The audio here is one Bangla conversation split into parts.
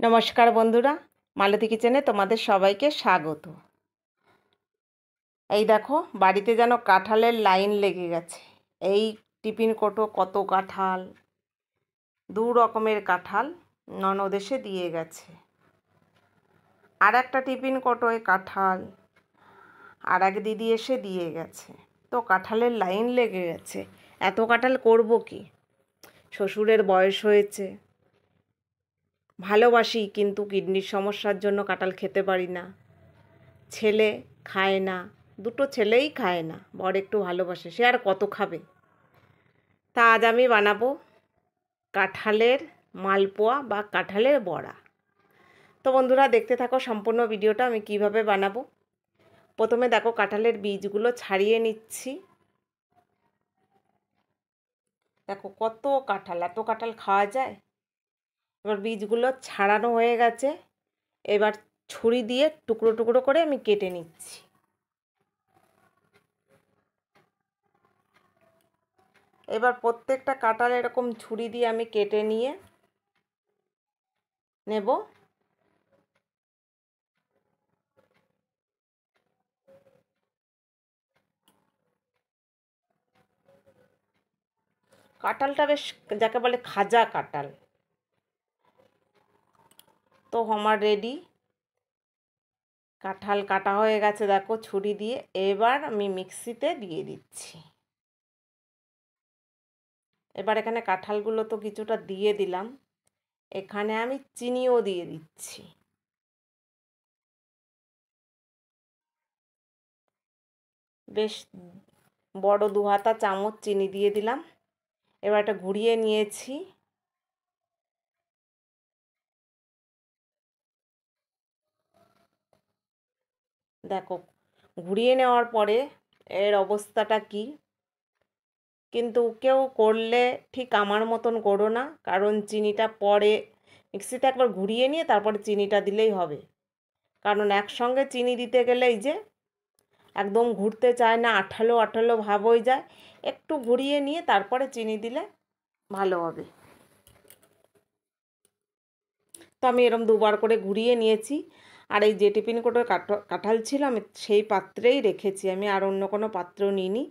নমস্কার বন্ধুরা, মালতী কিচেনে তোমাদের সবাইকে স্বাগত। এই দেখো, বাড়িতে যেন কাঁঠালের লাইন লেগে গেছে। এই টিফিন কোটো কত কাঁঠাল, দু রকমের কাঁঠাল ননদ এসে দিয়ে গেছে। আর একটা টিফিন কোটোয় কাঁঠাল আর এক দিদি এসে দিয়ে গেছে। তো কাঁঠালের লাইন লেগে গেছে। এত কাঁঠাল করব কি? শ্বশুরের বয়স হয়েছে, ভালোবাসি, কিন্তু কিডনির সমস্যার জন্য কাঁঠাল খেতে পারি না। ছেলে খায় না, দুটো ছেলেই খায় না, বর একটু ভালোবাসে, সে আর কত খাবে। তা আজ আমি বানাবো কাঁঠালের মালপোয়া বা কাঁঠালের বড়া। তো বন্ধুরা, দেখতে থাকো সম্পূর্ণ ভিডিওটা আমি কিভাবে বানাবো। প্রথমে দেখো, কাঁঠালের বীজগুলো ছাড়িয়ে নিচ্ছি। দেখো কত কাঁঠাল, এত কাঁঠাল খাওয়া যায়? এবার বীজগুলো ছাড়ানো হয়ে গেছে। এবার ছুরি দিয়ে টুকরো টুকরো করে আমি কেটে নিচ্ছি। এবার প্রত্যেকটা কাঁঠাল এরকম ছুরি দিয়ে আমি কেটে নিয়ে নেব। কাঁঠালটা বেশ, যাকে বলে খাজা কাঁঠাল। তো আমার রেডি, কাঁঠাল কাটা হয়ে গেছে দেখো ছুরি দিয়ে। এবার আমি মিক্সিতে দিয়ে দিচ্ছি। এবার এখানে কাঁঠালগুলো তো কিছুটা দিয়ে দিলাম, এখানে আমি চিনিও দিয়ে দিচ্ছি। বেশ বড় 2 হাতা চামচ চিনি দিয়ে দিলাম। এবার এটা ঘুরিয়ে নিয়েছি। দেখো ঘুরিয়ে নেওয়ার পরে এর অবস্থাটা কি। কিন্তু কেউ করলে ঠিক আমার মতন করো না, কারণ চিনিটা পরে মিক্সিতে একবার ঘুরিয়ে নিয়ে তারপরে চিনিটা দিলেই হবে। কারণ একসঙ্গে চিনি দিতে গেলে এই যে একদম ঘুরতে চায় না, আঠালো আঠালো ভাব হয়ে যায়। একটু ঘুরিয়ে নিয়ে তারপরে চিনি দিলে ভালো হবে। তো আমি এরম দুবার করে ঘুরিয়ে নিয়েছি। আর এই যে টিফিন কোটোর কাঁঠাল ছিল আমি সেই পাত্রেই রেখেছি, আমি আর অন্য কোনো পাত্র নিইনি।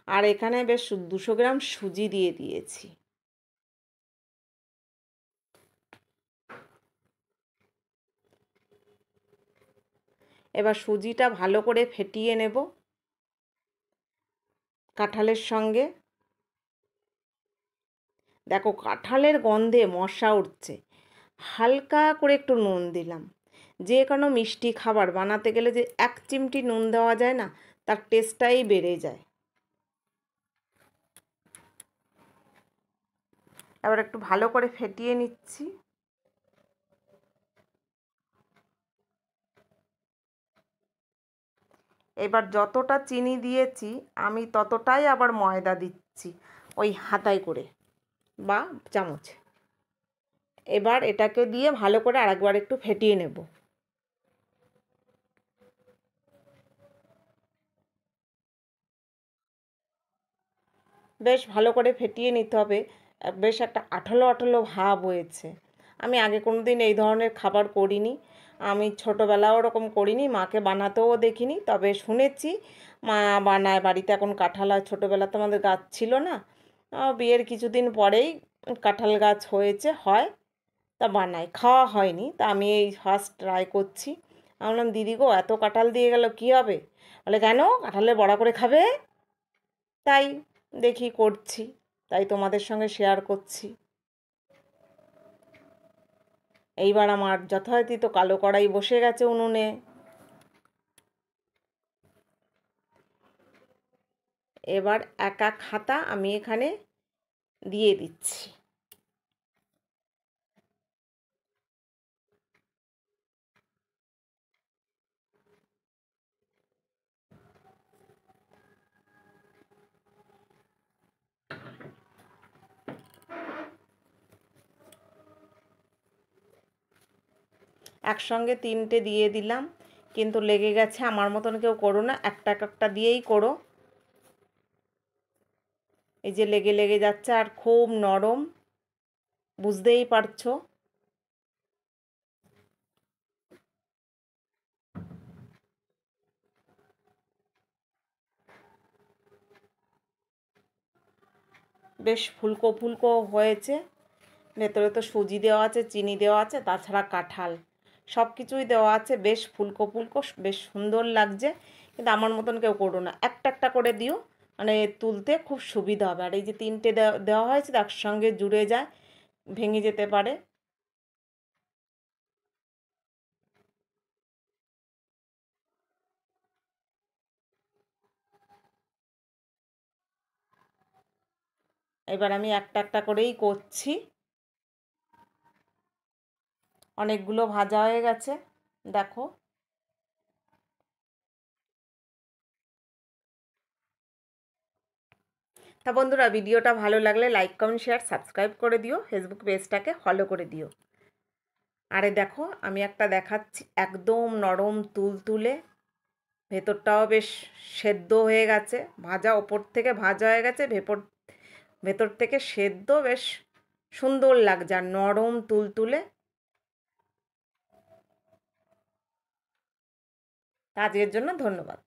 আর এখানে বেশ 200 গ্রাম সুজি দিয়ে দিয়েছি। এবার সুজিটা ভালো করে ফেটিয়ে নেব কাঁঠালের সঙ্গে। দেখো কাঁঠালের গন্ধে মশা উঠছে। হালকা করে একটু নুন দিলাম। যে কোনো মিষ্টি খাবার বানাতে গেলে যে 1 চিমটি নুন দেওয়া যায় না, তার টেস্টটাই বেড়ে যায়। এবার একটু ভালো করে ফেটিয়ে নিচ্ছি। এবার যতটা চিনি দিয়েছি আমি ততটাই আবার ময়দা দিচ্ছি, ওই হাতায় করে বা চামচ। এবার এটাকে দিয়ে ভালো করে আরেকবার একটু ফেটিয়ে নেব। বেশ ভালো করে ফেটিয়ে নিতে হবে। বেশ একটা আঠালো আঠালো ভাব হয়েছে। আমি আগে কোনো দিন এই ধরনের খাবার করিনি, আমি ছোটোবেলাও ওরকম করিনি, মাকে বানাতেও দেখিনি। তবে শুনেছি মা বানায় বাড়িতে। এখন কাঁঠাল, আর ছোটোবেলা তো আমাদের গাছ ছিল না, বিয়ের কিছুদিন পরেই কাঁঠাল গাছ হয়েছে, হয়, তা বানাই, খাওয়া হয়নি। তা আমি এই ফার্স্ট ট্রাই করছি। আমি বললাম, দিদি গো এত কাঁঠাল দিয়ে গেল কী হবে? বলে, কেন, কাঁঠালের বড়া করে খাবে? তাই দেখি করছি, তাই তোমাদের সঙ্গে শেয়ার করছি। এইবার আমার যথারীতি কালো কড়াই বসে গেছে উনুনে। এবার এক এক হাতা আমি এখানে দিয়ে দিচ্ছি। একসঙ্গে 3টে দিয়ে দিলাম, কিন্তু লেগে গেছে। আমার মতন কেউ করো না, একটা একটা দিয়েই করো। এই যে লেগে লেগে যাচ্ছে, আর খুব নরম, বুঝতেই পারছো। বেশ ফুলকো ফুলকো হয়েছে। ভেতরে তো সুজি দেওয়া আছে, চিনি দেওয়া আছে, তাছাড়া কাঁঠাল সব কিছুই দেওয়া আছে। বেশ ফুলকো ফুলকো, বেশ সুন্দর লাগছে। কিন্তু আমার মতন কেউ করো না, একটা একটা করে দিও, মানে তুলতে খুব সুবিধা হবে। আর এই যে তিনটে দেওয়া হয়েছে একসঙ্গে জুড়ে যায়, ভেঙে যেতে পারে। এবার আমি একটা একটা করেই করছি। অনেকগুলো ভাজা হয়ে গেছে, দেখো। তা বন্ধুরা, ভিডিওটা ভালো লাগলে লাইক কমেন্ট শেয়ার সাবস্ক্রাইব করে দিও, ফেসবুক পেজটাকে ফলো করে দিও। আরে দেখো, আমি একটা দেখাচ্ছি, একদম নরম তুলতুলে, ভেতরটাও বেশ সেদ্ধ হয়ে গেছে, ভাজা ওপর থেকে ভাজা হয়ে গেছে, ভেতর থেকে সেদ্ধ, বেশ সুন্দর লাগছে আর নরম তুলতুলে। আজকের জন্য ধন্যবাদ।